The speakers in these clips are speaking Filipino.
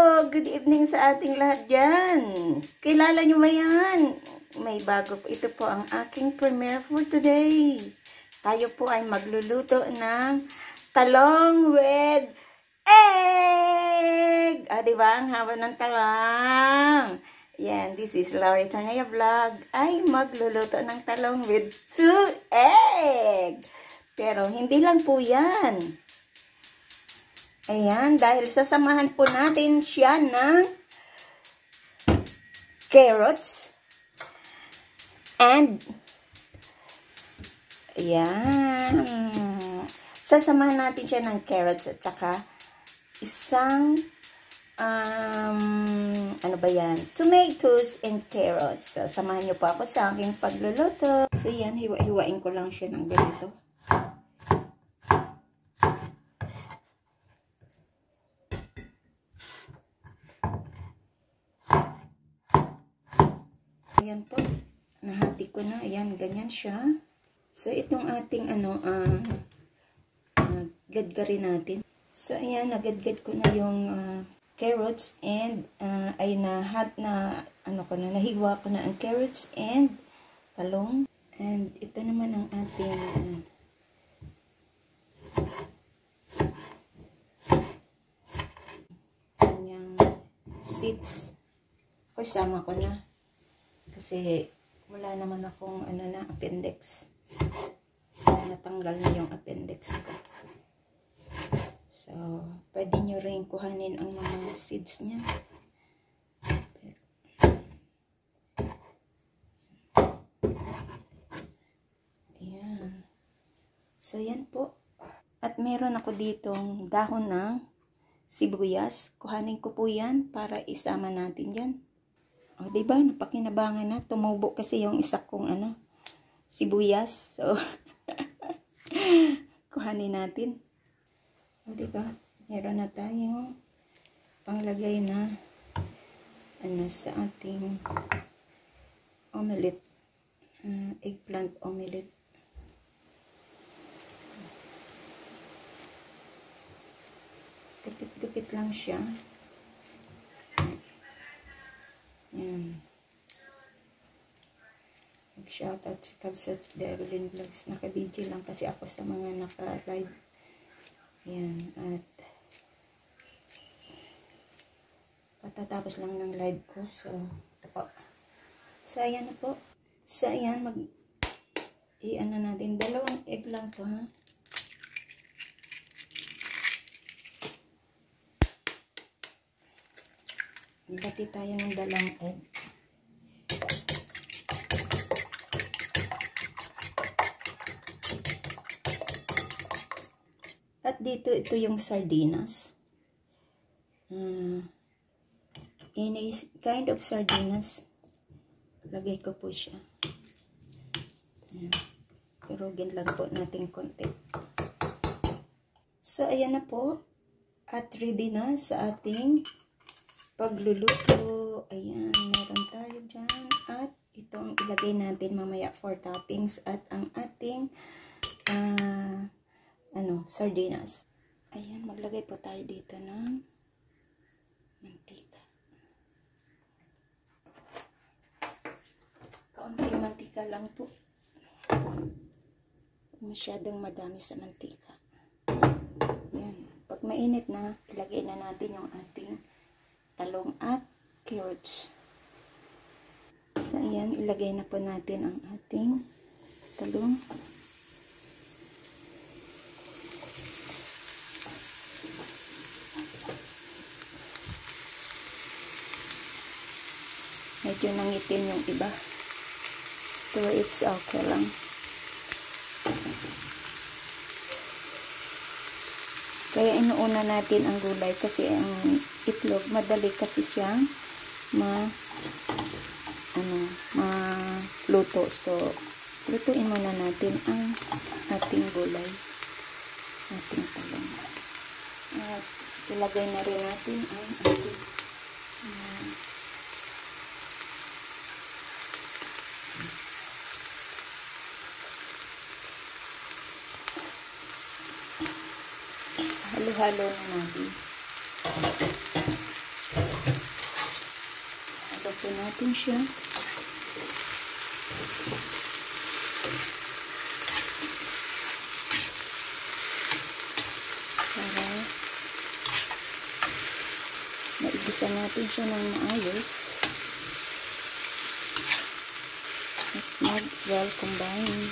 Good evening sa ating lahat dyan. Kilala nyo ba yan? May bago po. Ito po ang aking premiere for today. Tayo po ay magluluto ng talong with egg. Diba? Ang haba ng talong. Yan, this is Laurie Tornea Vlog. Ay magluluto ng talong with 2 egg. Pero hindi lang po yan. Ayan, dahil sasamahan po natin siya ng carrots and ayan, sasamahan natin siya ng carrots at saka isang ano ba yan? Tomatoes and carrots. So, samahan niyo po ako sa aking pagluluto. So, yan, hiwa-hiwain ko lang siya ng ganito. Ayan po, nahati ko na. Ayan, ganyan siya. So, itong ating gadgarin natin. So, ayan, nagadgad ko na yung carrots and nahiwa ko na ang carrots and talong. And ito naman ang ating kanyang seeds. Kasama ko na. Kasi wala naman akong appendix. Natanggal na yung appendix ko. So, pwede nyo rin kuhanin ang mga seeds niya. Ayan. So, yan po. At meron ako ditong dahon ng sibuyas. Kuhanin ko po yan para isama natin yan. O, diba? Napakinabangan na. Tumubo kasi yung isa kong sibuyas. So, kuhanin natin. O, diba? Meron na tayong panglagay na sa ating omelette. Eggplant omelette. Gupit-gupit lang siya. Yan. Mag-shoutout si Kabsat Devlin Vlogs. Naka-video lang kasi ako sa mga naka-live. Yan. At patatapos lang ng live ko. So, ito po. So, ayan na po. So, ayan. Natin. 2 egg lang to, ha. Bati tayo ng 2 egg. At dito, ito yung sardinas. Kind of sardinas. Lagay ko po siya. Turugin lang po natin konti. So, ayan na po. At ready na sa ating pagluluto. Ayan, meron tayo dyan. At itong ilagay natin mamaya for toppings. At ang ating sardinas. Ayan, maglagay po tayo dito ng mantika. Kaunting mantika lang po. Masyadong madami sa mantika. Ayan. Pag mainit na, ilagay na natin yung ating talong at carrots. So, ayan, ilagay na po natin ang ating talong. Medyo nangitim yung iba. So, it's okay lang. Kaya inuuna natin ang gulay kasi ang itlog, madali kasi siyang luto. So, lutuin muna natin ang ating gulay. Ating talong. At ilagay na rin natin ang ating halo-halo na natin. po natin siya. Para maigisa natin siya ng maayos. At mag-well combine.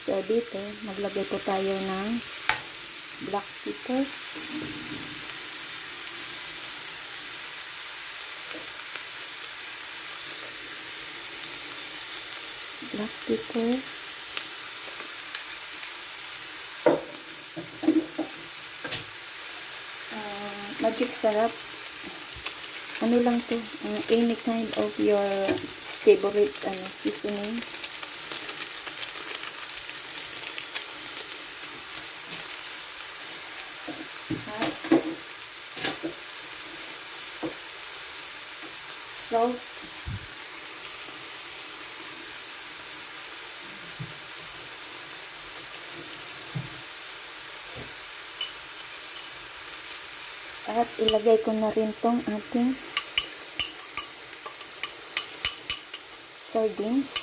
So, dito, maglagay po tayo ng black pepper. Black pepper. Magic sarap. Ano lang to? Any kind of your favorite seasoning. Salt. At ilagay ko na rin tong ating sardines.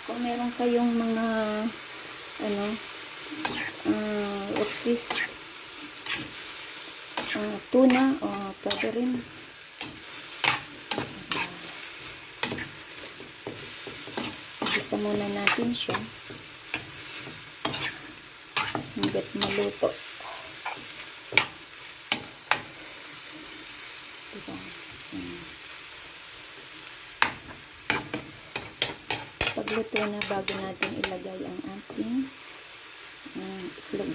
Kung meron kayong mga what's this? Tuna o pwede rin. Isa muna natin siya hanggat maluto. Diba? Pagluto na, bago natin ilagay ang ating itlog.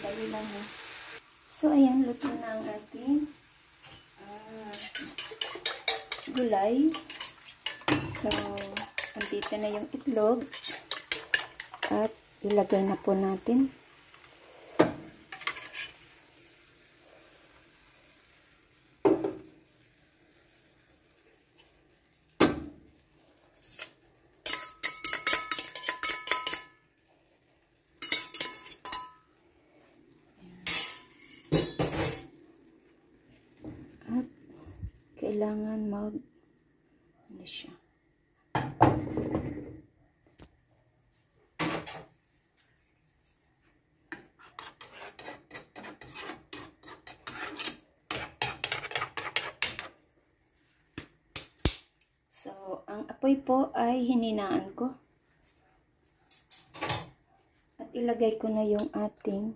Dali lang ha. So, ayan, luto na ang ating gulay. So, andito na yung itlog. At ilagay na po natin. At kailangan ano siya. So, ang apoy po ay hininaan ko. At ilagay ko na yung ating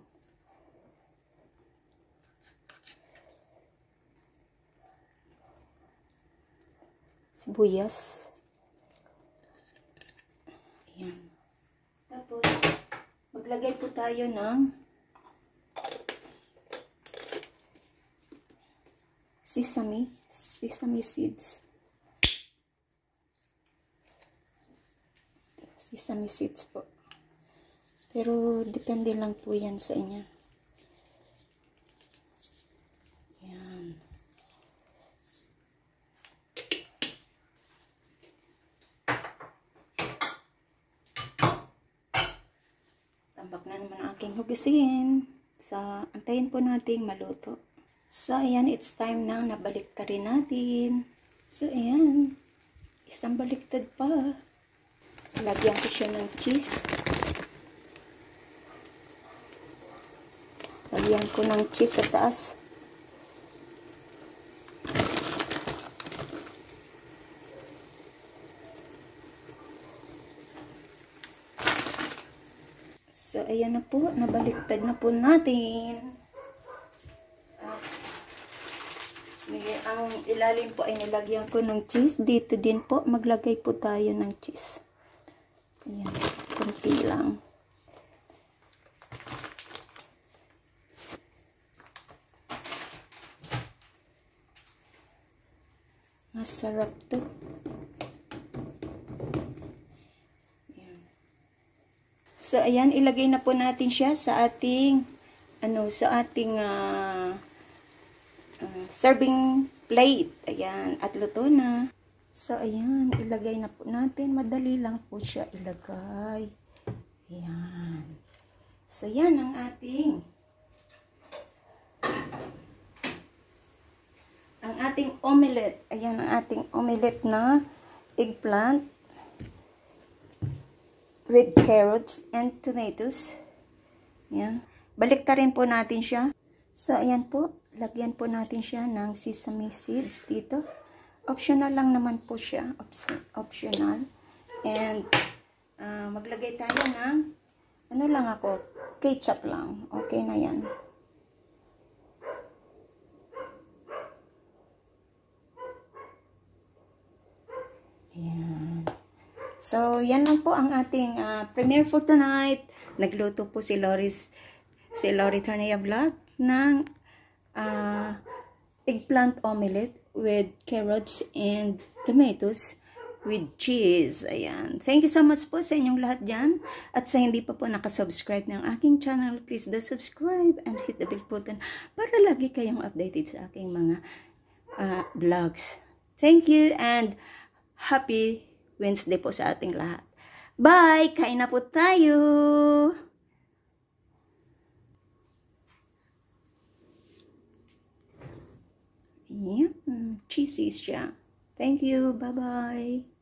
sibuyas. Ayan. Tapos, maglagay po tayo ng sesame seeds. Sesame seeds po. Pero, depende lang po yan sa inyo. Yan. Tambak na naman ang aking hugasin. So, antayin po natin maluto. So, ayan, it's time na nabaliktad rin natin. So, ayan. Isang baliktad pa. Lagyan ko siya ng cheese. Lagyan ko ng cheese sa taas. So, ayan na po. Nabaliktad na po natin. Ang ilalim po ay nilagyan ko ng cheese. Dito din po, maglagay po tayo ng cheese. Ayan, kunti lang. Masarap to. Ayan. So, ayan, ilagay na po natin siya sa ating, serving plate. Ayan, at luto na. So, ayan, ilagay na po natin. Madali lang po siya ilagay. Ayan. So, yan ang ating omelette. Ayan ang ating omelette na eggplant with carrots and tomatoes. Ayan. Baliktarin po natin siya. So, ayan po. Lagyan po natin siya ng sesame seeds dito. Optional lang naman po siya. Optional. And, maglagay tayo ng, ano lang ako, ketchup lang. Okay na yan. Ayan. So, yan lang po ang ating premiere for tonight. Nagluto po si Lori Tornea Vlog ng eggplant omelette with carrots and tomatoes with cheese. Ayan. Thank you so much po sa inyong lahat dyan. At sa hindi pa po nakasubscribe ng aking channel, please do subscribe and hit the bell button para lagi kayong updated sa aking mga vlogs. Thank you and happy Wednesday po sa ating lahat. Bye! Kain na po tayo! Ayan. Cheesy siya. Thank you. Bye-bye.